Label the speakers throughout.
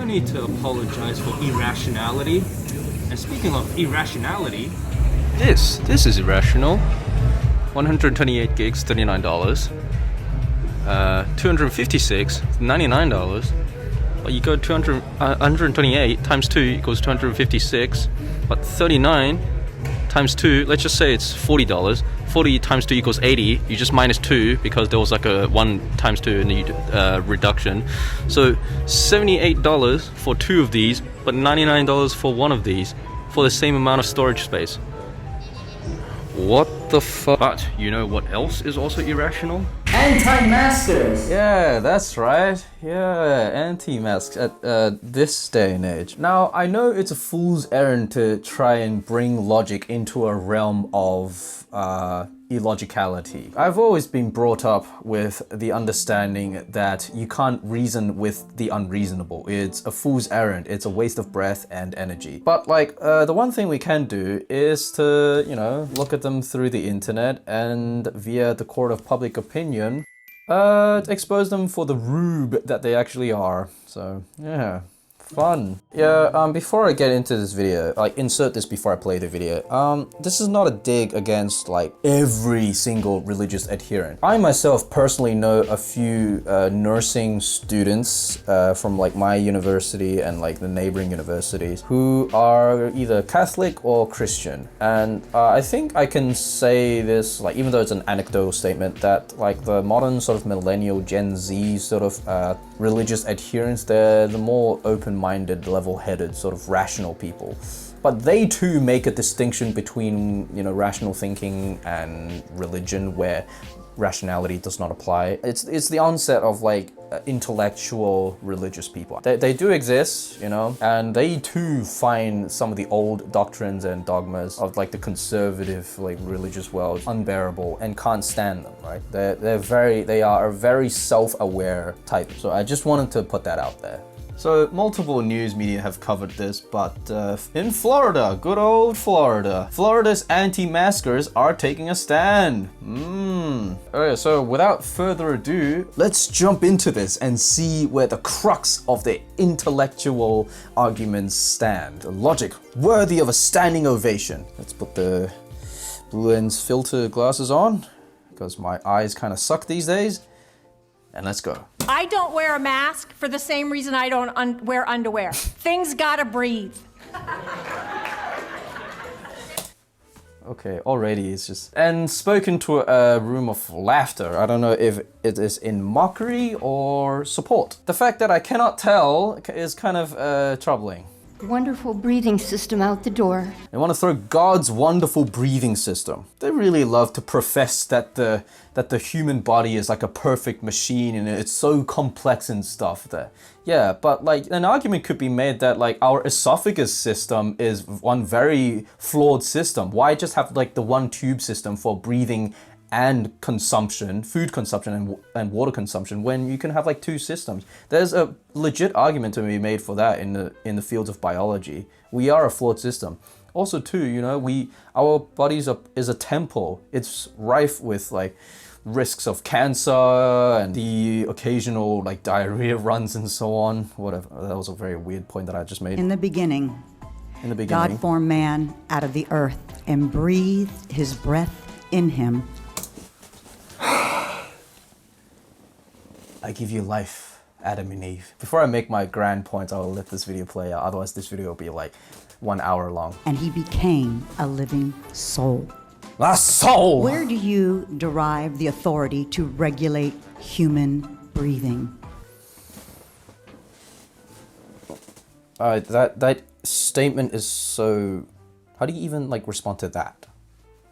Speaker 1: need to apologize for irrationality. And speaking of irrationality, this is irrational. 128 gigs, $39. 256, $99. But you go 128 times 2 equals 256. But 39 times 2, let's just say it's $40. 40 times 2 equals 80. You just minus 2 because there was like a 1 times 2 in the reduction. So $78 for 2 of these, but $99 for 1 of these for the same amount of storage space. What the fuck? But you know what else is also irrational?
Speaker 2: Anti-Vaxxers!
Speaker 3: Yeah, that's right. Yeah, anti-masks at this day and age. Now, I know it's a fool's errand to try and bring logic into a realm of illogicality. I've always been brought up with the understanding that you can't reason with the unreasonable. It's a fool's errand. It's a waste of breath and energy. But like, the one thing we can do is to, you know, look at them through the internet and via the court of public opinion, expose them for the rube that they actually are. So, yeah. Fun. Yeah, before I get into this video, like insert this before I play the video. This is not a dig against like every single religious adherent. I myself personally know a few nursing students from like my university and like the neighboring universities who are either Catholic or Christian. And I think I can say this, like even though it's an anecdotal statement, that like the modern sort of millennial Gen Z sort of religious adherents, they're the more open-minded, level-headed, sort of rational people. But they too make a distinction between, you know, rational thinking and religion where rationality does not apply. It's the onset of like intellectual religious people. They do exist, you know, and they too find some of the old doctrines and dogmas of like the conservative like religious world unbearable and can't stand them, right? They are a very self-aware type. So I just wanted to put that out there. So multiple news media have covered this, but in Florida, good old Florida, Florida's anti-maskers are taking a stand. Okay, so without further ado, let's jump into this and see where the crux of the intellectual arguments stand. Logic worthy of a standing ovation. Let's put the blue lens filter glasses on because my eyes kind of suck these days. And let's go.
Speaker 4: I don't wear a mask for the same reason I don't wear underwear. Things gotta breathe.
Speaker 3: Okay, already it's just... And spoken to a room of laughter. I don't know if it is in mockery or support. The fact that I cannot tell is kind of troubling.
Speaker 5: Wonderful breathing system out the door.
Speaker 3: They want to throw God's wonderful breathing system. They really love to profess that the human body is like a perfect machine and it's so complex and stuff. Yeah, but like an argument could be made that like our esophagus system is one very flawed system. Why just have like the one tube system for breathing and consumption, food consumption and water consumption, when you can have like two systems? There's a legit argument to be made for that in the fields of biology. We are a flawed system. Also too, you know, our bodies is a temple. It's rife with like risks of cancer and the occasional like diarrhea runs and so on. Whatever. That was a very weird point that I just made.
Speaker 6: In the beginning, God formed man out of the earth and breathed his breath in him.
Speaker 3: I give you life, Adam and Eve. Before I make my grand points, I will let this video play out. Otherwise, this video will be like 1 hour long.
Speaker 6: And he became a living soul.
Speaker 3: A soul!
Speaker 6: Where do you derive the authority to regulate human breathing?
Speaker 3: That statement is so... How do you even like respond to that?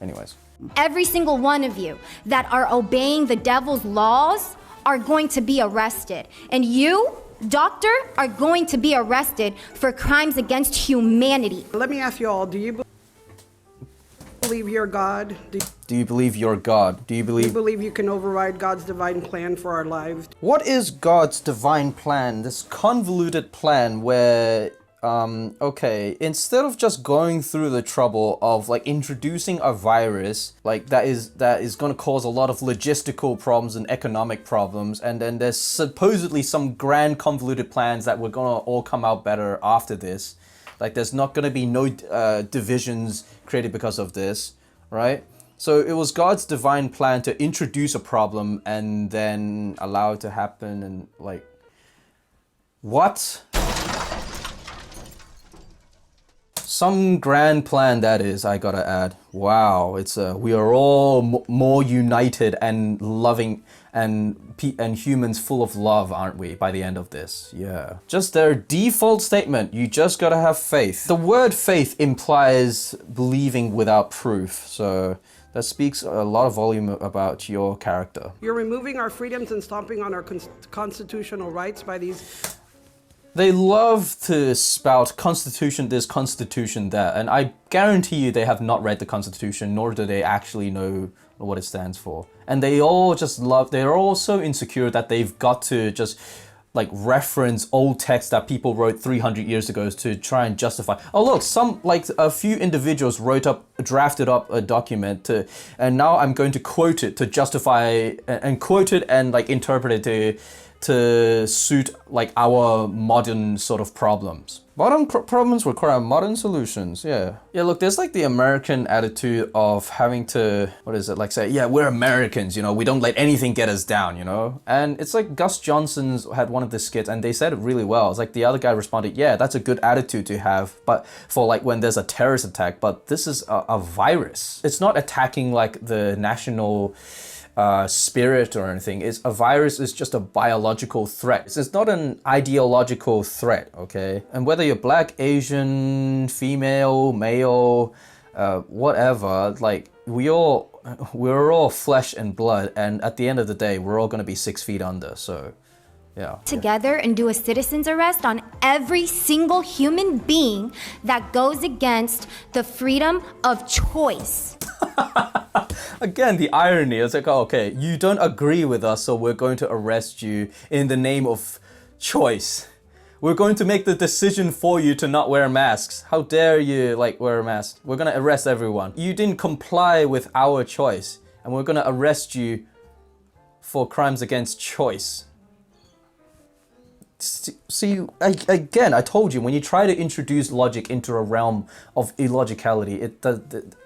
Speaker 3: Anyways.
Speaker 7: Every single one of you that are obeying the devil's laws are going to be arrested. And you, doctor, are going to be arrested for crimes against humanity.
Speaker 8: Let me ask you all, do you believe you're God?
Speaker 3: Do you believe you're God? Do you
Speaker 8: believe you can override God's divine plan for our lives?
Speaker 3: What is God's divine plan? This convoluted plan where okay, instead of just going through the trouble of like introducing a virus like that is going to cause a lot of logistical problems and economic problems, and then there's supposedly some grand convoluted plans that we're going to all come out better after this. Like there's not going to be no divisions created because of this, right? So it was God's divine plan to introduce a problem and then allow it to happen, and like, what? Some grand plan that is, I gotta add. Wow, it's we are all more united and loving and humans full of love, aren't we, by the end of this? Yeah. Just their default statement, you just gotta have faith. The word faith implies believing without proof, so that speaks a lot of volume about your character.
Speaker 8: You're removing our freedoms and stomping on our constitutional rights by these...
Speaker 3: They love to spout Constitution this, Constitution that, and I guarantee you they have not read the Constitution, nor do they actually know what it stands for. And they all just they're all so insecure that they've got to just like reference old texts that people wrote 300 years ago to try and justify. Oh look, a few individuals drafted up a document and now I'm going to quote it to justify and quote it and like interpret it to suit like our modern sort of problems. Modern problems require modern solutions, yeah. Yeah, look, there's like the American attitude of having to, like say, yeah, we're Americans, you know, we don't let anything get us down, you know? And it's like Gus Johnson's had one of the skits and they said it really well. It's like the other guy responded, yeah, that's a good attitude to have, but for like when there's a terrorist attack, but this is a virus. It's not attacking like the national spirit or anything. A virus is just a biological threat. It's not an ideological threat, okay? And whether you're black, Asian, female, male, whatever, like we're all flesh and blood, and at the end of the day, we're all gonna be 6 feet under, so yeah.
Speaker 7: Together and do a citizen's arrest on every single human being that goes against the freedom of choice.
Speaker 3: Again, the irony is like, oh, okay, you don't agree with us, so we're going to arrest you in the name of choice. We're going to make the decision for you to not wear masks. How dare you like wear a mask? We're gonna arrest everyone. You didn't comply with our choice, and we're gonna arrest you for crimes against choice. See, again, I told you, when you try to introduce logic into a realm of illogicality,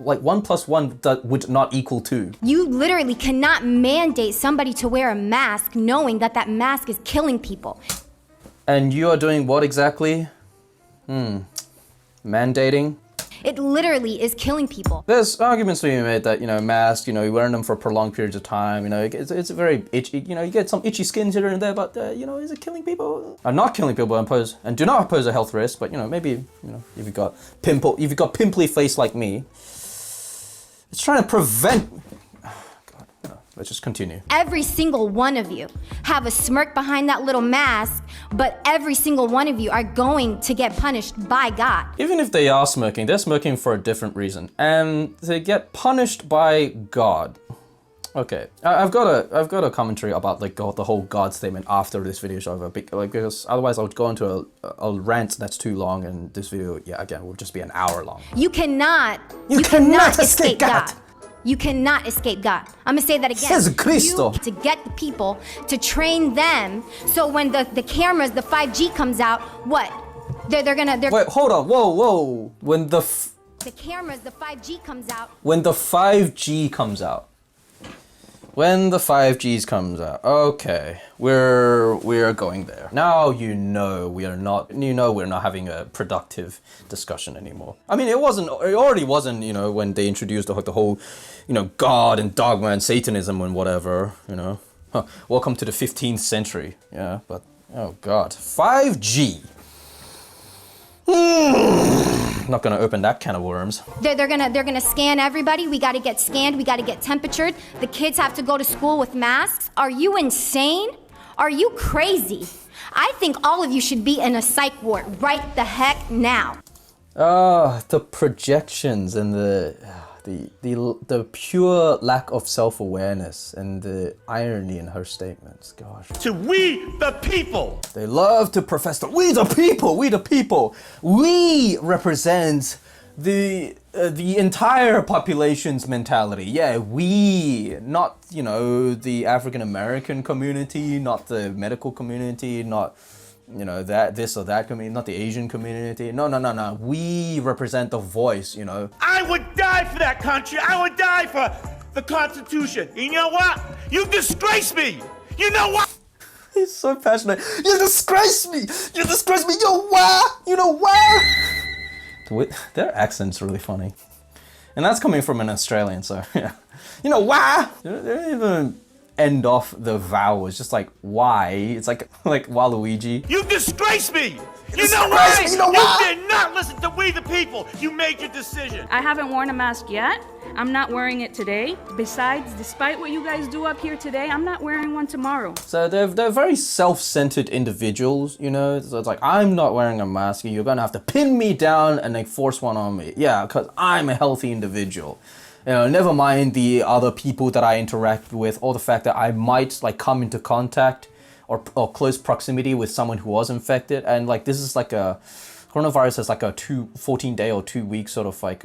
Speaker 3: like 1 + 1 would not equal 2.
Speaker 7: You literally cannot mandate somebody to wear a mask knowing that that mask is killing people.
Speaker 3: And you are doing what exactly? Mandating?
Speaker 7: It literally is killing people.
Speaker 3: There's arguments to be made that, you know, masks, you know, you're wearing them for prolonged periods of time, you know, it's a very itchy, you know, you get some itchy skin here and there, but, you know, is it killing people? Not killing people and do not pose a health risk, but, you know, maybe, you know, if you've got pimply face like me, it's trying to prevent... Let's just continue.
Speaker 7: Every single one of you have a smirk behind that little mask, but every single one of you are going to get punished by God.
Speaker 3: Even if they are smirking, they're smirking for a different reason. And they get punished by God. Okay, I've got a commentary about like the whole God statement after this video is over, because otherwise I'll go into a rant that's too long, and this video, yeah, again, will just be an hour long.
Speaker 7: You cannot escape God. You cannot escape God. I'm gonna say that again.
Speaker 3: Says Cristo.
Speaker 7: You to get the people, to train them, so when the cameras, the 5G comes out, what? They're
Speaker 3: Wait, hold on, whoa. When the
Speaker 7: cameras, the 5G comes out.
Speaker 3: When the 5G comes out. When the 5Gs comes out. Okay, we're going there. Now you know we're not having a productive discussion anymore. I mean, it already wasn't, you know, when they introduced the whole, you know, God and dogma and Satanism and whatever, you know. Welcome to the 15th century. Yeah, but oh God, 5G. Not gonna open that can of worms.
Speaker 7: They're gonna scan everybody. We gotta get scanned. We gotta get temperatured. The kids have to go to school with masks. Are you insane? Are you crazy? I think all of you should be in a psych ward right the heck now.
Speaker 3: The projections and the pure lack of self-awareness and the irony in her statements. Gosh.
Speaker 9: To we the people.
Speaker 3: They love to profess that we the people, we represent the entire population's mentality. Yeah, we, not, you know, the African American community, not the medical community, not, you know, that this or that community, not the Asian community. No. We represent the voice, you know.
Speaker 9: I would die for that country. I would die for the Constitution. You know what? You disgrace me. You know what?
Speaker 3: He's so passionate. You disgrace me. You disgrace me. You what? You know what? Their accent's really funny. And that's coming from an Australian, so yeah. You know why? They don't even end off the vowel. It's just like why. It's like Waluigi.
Speaker 9: You disgrace me! You know why? You did not listen to we the people. You made your decision.
Speaker 10: I haven't worn a mask yet. I'm not wearing it today. Besides, despite what you guys do up here today, I'm not wearing one tomorrow.
Speaker 3: So they're very self-centered individuals, you know. So it's like, I'm not wearing a mask. You're gonna have to pin me down and like force one on me. Yeah, because I'm a healthy individual. You know, never mind the other people that I interact with, or the fact that I might like come into contact or close proximity with someone who was infected. And like this is like a coronavirus has like a 14-day or 2-week sort of like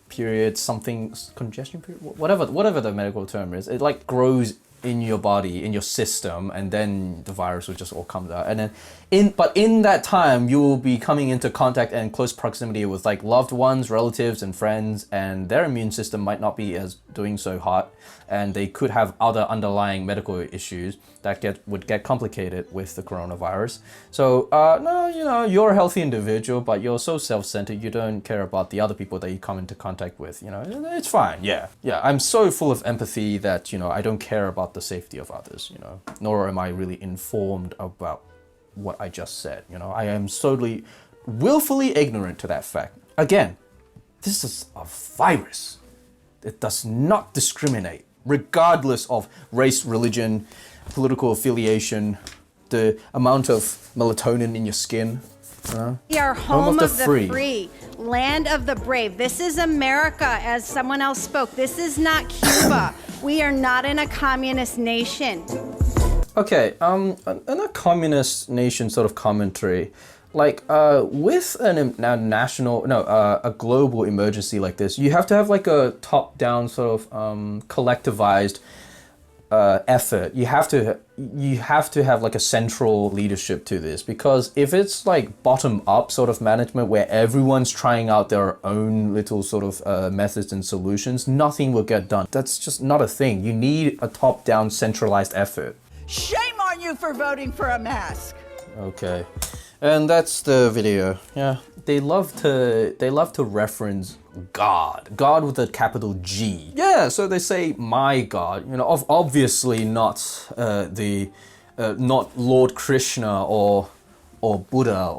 Speaker 3: period, something congestion period, whatever the medical term is. It like grows in your body, in your system, and then the virus will just all come out. And then in that time, you will be coming into contact and close proximity with like loved ones, relatives, and friends, and their immune system might not be as doing so hot, and they could have other underlying medical issues that would get complicated with the coronavirus. So no, you know, you're a healthy individual, but you're so self-centered, you don't care about the other people that you come into contact with. You know, it's fine. Yeah, I'm so full of empathy that, you know, I don't care about the safety of others, you know, nor am I really informed about what I just said. You know, I am totally willfully ignorant to that fact. Again, this is a virus. It does not discriminate, regardless of race, religion, political affiliation, the amount of melatonin in your skin.
Speaker 11: We are home of the free, land of the brave. This is America, as someone else spoke. This is not Cuba. We are not in a communist nation.
Speaker 3: Okay, in a communist nation sort of commentary, like with a global emergency like this, you have to have like a top-down sort of collectivized effort. You have to have like a central leadership to this, because if it's like bottom-up sort of management where everyone's trying out their own little sort of methods and solutions, nothing will get done. That's just not a thing. You need a top-down centralized effort.
Speaker 12: Shame on you for voting for a mask.
Speaker 3: Okay, and that's the video. Yeah, they love to reference God with a capital G. Yeah, so they say my God. You know, obviously not not Lord Krishna or Buddha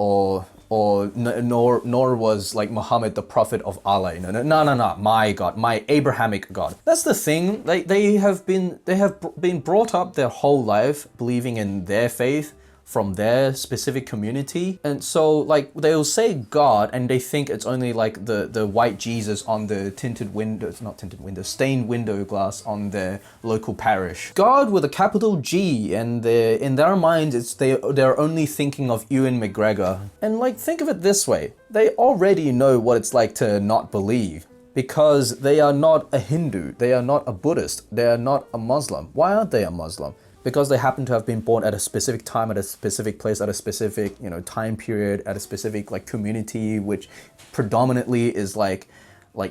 Speaker 3: nor was like Muhammad the prophet of Allah. No, my God, my Abrahamic God. That's the thing. They have been brought up their whole life believing in their faith from their specific community, and so like they'll say God and they think it's only like the white Jesus on the stained window glass on their local parish. God with a capital G, and in their minds they're only thinking of Ewan McGregor. And like, think of it this way, they already know what it's like to not believe, because they are not a Hindu, they are not a Buddhist, they are not a Muslim. Why aren't they a Muslim? Because they happen to have been born at a specific time, at a specific place, at a specific, you know, time period, at a specific like community, which predominantly is like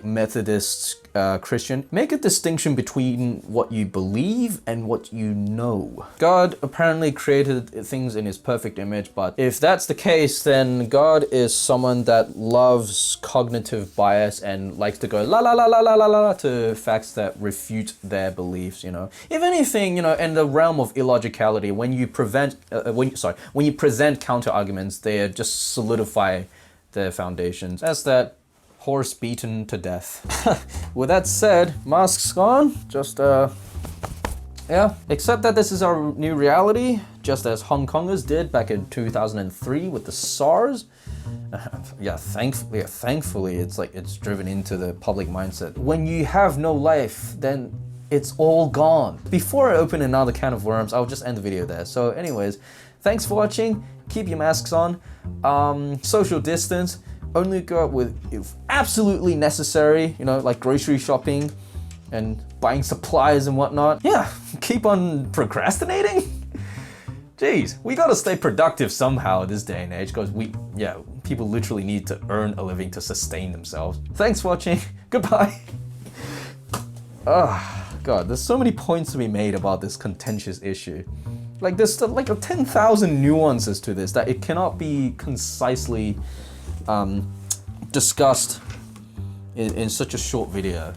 Speaker 3: Methodist Christian. Make a distinction between what you believe and what you know. God apparently created things in his perfect image, but if that's the case, then God is someone that loves cognitive bias and likes to go la la la la la la la to facts that refute their beliefs, you know. If anything, you know, in the realm of illogicality, when you present counter arguments, they just solidify their foundations. That's that horse beaten to death. With that said, masks gone. Just yeah. Except that this is our new reality. just as Hong Kongers did back in 2003 with the SARS. Thankfully, it's driven into the public mindset. When you have no life, then it's all gone. Before I open another can of worms, I'll just end the video there. So anyways, thanks for watching. Keep your masks on. Social distance. Only go out with if absolutely necessary, you know, like grocery shopping and buying supplies and whatnot. Yeah, keep on procrastinating. Jeez, we gotta stay productive somehow this day and age, because people literally need to earn a living to sustain themselves. Thanks for watching. Goodbye. God, there's so many points to be made about this contentious issue. Like there's like 10,000 nuances to this that it cannot be concisely discussed in such a short video.